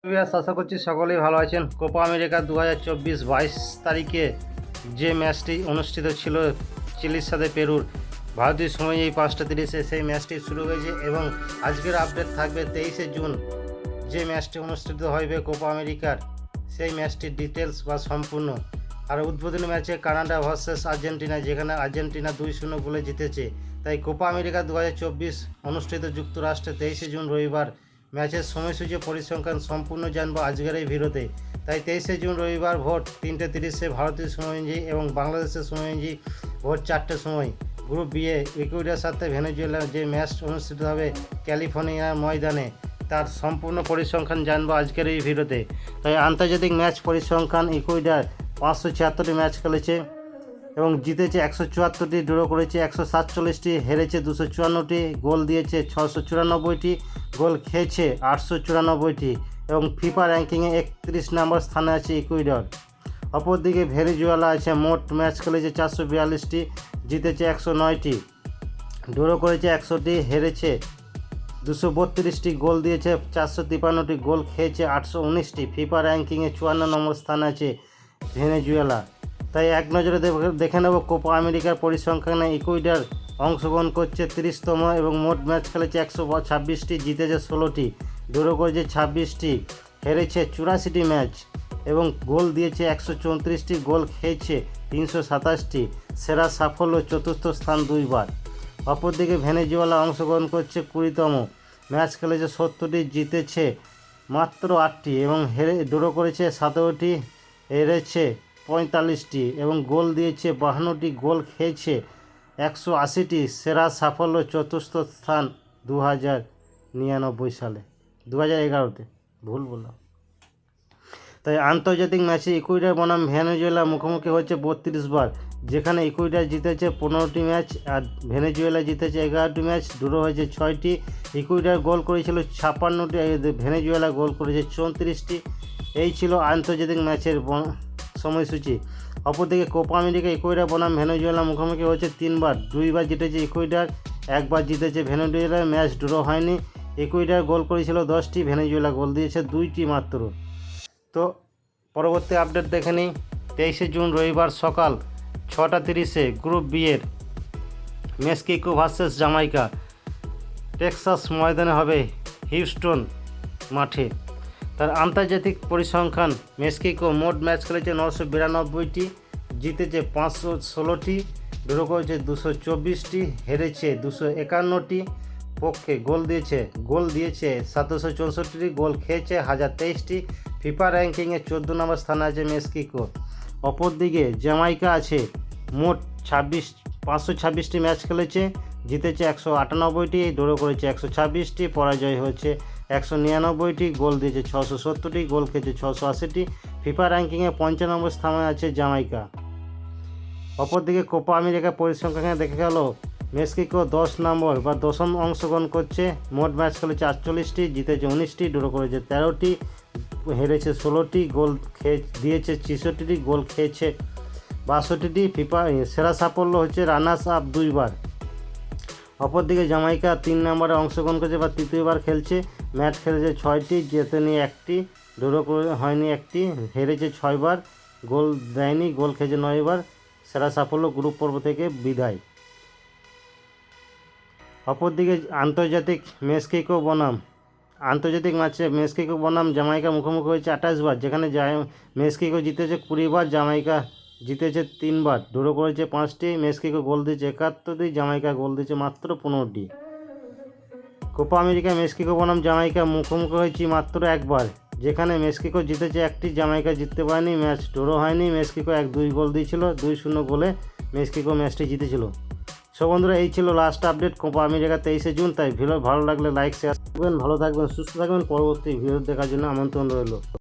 আশা করছি সকলেই ভালো আছেন। কোপা আমেরিকা 2024 22 তারিখে যে ম্যাচটি অনুষ্ঠিত ছিল চিলির সাথে পেরুর, ভারতীয় সময় এই 5:30 সেই ম্যাচটি শুরু হয়েছে এবং আজকের আপডেট থাকবে 23শে জুন যে ম্যাচটি অনুষ্ঠিত হবে কোপা আমেরিকার, সেই ম্যাচটির ডিটেলস বা সম্পূর্ণ। আর উদ্বোধনী ম্যাচে কানাডা ভার্সেস আর্জেন্টিনা, যেখানে আর্জেন্টিনা 2-0 গোলে জিতেছে। তাই কোপা আমেরিকা 2024 অনুষ্ঠিত যুক্তরাষ্ট্রে 23শে জুন রবিবার ম্যাচের সময়সূচি পরিসংখ্যান সম্পূর্ণ জানবো আজকের এই ভিডিওতে। তাই 23শে জুন রবিবার ভোর 3:30 ভারতীয় সময় অনুযায়ী এবং বাংলাদেশের সময় অনুযায়ী ভোর 4টের সময় গ্রুপ বি এ ইকুয়েডার সাথে ভেনেজুয়েলার যে ম্যাচ অনুষ্ঠিত হবে ক্যালিফোর্নিয়ার ময়দানে, তার সম্পূর্ণ পরিসংখ্যান জানবো আজকের এই ভিডিওতে। তাই আন্তর্জাতিক ম্যাচ পরিসংখ্যান, ইকুয়েডার 576টি ম্যাচ খেলেছে এবং জিতেছে 174টি, ড্র করেছে 147টি, হেরেছে 254টি, গোল দিয়েছে 694টি, গোল খেয়েছে 894টি এবং ফিফা র্যাঙ্কিংয়ে 31 নম্বর স্থানে আছে ইকুয়েডর। অপরদিকে ভেনেজুয়েলা আছে, মোট ম্যাচ খেলেছে 442টি, জিতেছে 109টি, ড্র করেছে 100টি, হেরেছে 232টি, গোল দিয়েছে 453টি, গোল খেয়েছে 819টি। ফিফা র্যাঙ্কিংয়ে 54 নম্বর স্থানে আছে ভেনেজুয়েলা। তাই এক নজরে দেখে নেব কোপা আমেরিকার পরিসংখ্যানে। ইকুয়েডর অংশগ্রহণ করছে 30তম এবং মোট ম্যাচ খেলেছে 126টি, জিতেছে 16টি, ড্র করেছে 26টি, হেরেছে 84টি ম্যাচ এবং গোল দিয়েছে 134টি, গোল খেয়েছে 327টি। সেরা সাফল্য, চতুর্থ স্থান 2 বার। অপরদিকে ভেনেজুয়েলা অংশগ্রহণ করছে 20তম, ম্যাচ খেলেছে 70টি, জিতেছে মাত্র 8টি এবং ড্র করেছে 17টি, হেরেছে 45টি এবং গোল দিয়েছে 52টি, গোল খেয়েছে 180টি। সেরা সাফল্য, চতুর্থ স্থান 2099 সালে, 2011তে ভুল বললাম। তাই আন্তর্জাতিক ম্যাচে ইকুয়েডর বনাম ভেনেজুয়েলা মুখোমুখি হচ্ছে 32 বার, যেখানে ইকুয়েডর জিতেছে 15টি ম্যাচ আর ভেনেজুয়েলা জিতেছে 11টি ম্যাচ, ড্র হয়েছে 6টি। ইকুয়েডর গোল করেছিল 56টি, ভেনেজুয়েলা গোল করেছে 34টি। এই ছিল আন্তর্জাতিক ম্যাচের সময়সূচি। অপরদিকে কোপা আমেরিকা ইকুয়েডর বনাম ভেনেজুয়েলা মুখোমুখি হচ্ছে 3 বার, 2 বার জিতেছে ইকুয়েডর, 1 বার জিতেছে ভেনেজুয়েলা। ম্যাচ ড্র হয়নি। ইকুয়েডর গোল করেছিল 10টি, ভেনেজুয়েলা গোল দিয়েছে 2টি মাত্র। তো পরবর্তী আপডেট দেখে নিই। 23শে জুন রবিবার সকাল 6:30 গ্রুপ বি এর মেক্সিকো ভার্সেস জামাইকা টেক্সাস ময়দানে হবে হিউস্টন মাঠে। তার আন্তর্জাতিক পরিসংখ্যান, মেক্সিকো মোট ম্যাচ খেলেছে 992টি, জিতেছে 516টি, ড্র করেছে 224টি, হেরেছে 251টি। পক্ষে গোল দিয়েছে 764টি, গোল খেয়েছে 1023টি। ফিফা র্যাঙ্কিংয়ে 14 নম্বর স্থানে আছে মেক্সিকো। অপরদিকে জামাইকা আছে, মোট 526টি ম্যাচ খেলেছে, জিতেছে 198টি, ড্র করেছে 126টি, পরাজয় হয়েছে 199টি, গোল দিয়েছে 670টি, গোল খেয়েছে 680টি। ফিফা র্যাঙ্কিংয়ে 5 নম্বর স্থানে আছে জামাইকা। অপরদিকে কোপা আমেরিকা পরিসংখ্যানে দেখে গেল মেক্সিকো 10 নম্বর বা 10ম অংশগ্রহণ করছে, মোট ম্যাচ খেলেছে 48টি, জিতেছে 19টি, ড্র করেছে 13টি, হেরেছে 16টি, গোল দিয়েছে 66টি, গোল খেয়েছে 62টি। ফিফা সেরা সাফল্য হচ্ছে রানার্স আপ 2 বার। অপরদিকে জামাইকা 3 নম্বরে অংশগ্রহণ করছে বা তৃতীয়বার খেলছে, ম্যাচ খেলেছে 6টি, জেতেনি 1টি, ড্র হয়নি 1টি, হেরেছে 6 বার, গোল দেয়নি, গোল খেয়েছে 9 বার। সেরা সাফল্য, গ্রুপ পর্ব থেকে বিদায়। অপরদিকে আন্তর্জাতিক ম্যাচে মেক্সিকো বনাম জামাইকা মুখোমুখি হয়েছে 28 বার, যেখানে মেক্সিকো জিতেছে 20 বার, জামাইকা জিতেছে 3 বার, ড্র করেছে 5টি। মেক্সিকো গোল দিয়েছে 71টি, জামাইকা গোল দিয়েছে মাত্র 15টি। কোপা আমেরিকা মেক্সিকো বনাম জামাইকা মুখোমুখি হয়েছে মাত্র 1 বার, যেখানে মেক্সিকো জিতেছে 1টি, জামাইকা জিততে পারেনি। ম্যাচ ড্র হয়নি। মেক্সিকো 1-2 গোল দিয়েছিল, 2-0 গোলে মেক্সিকো ম্যাচটি জিতেছিল। সো বন্ধুরা, এই ছিল লাস্ট আপডেট কোপা আমেরিকা 23শে জুন। তাই ভিডিও ভালো লাগলে লাইক, শেয়ার করবেন। ভালো থাকবেন, সুস্থ থাকবেন। পরবর্তী ভিডিও দেখার জন্য আমন্ত্রণ রইল।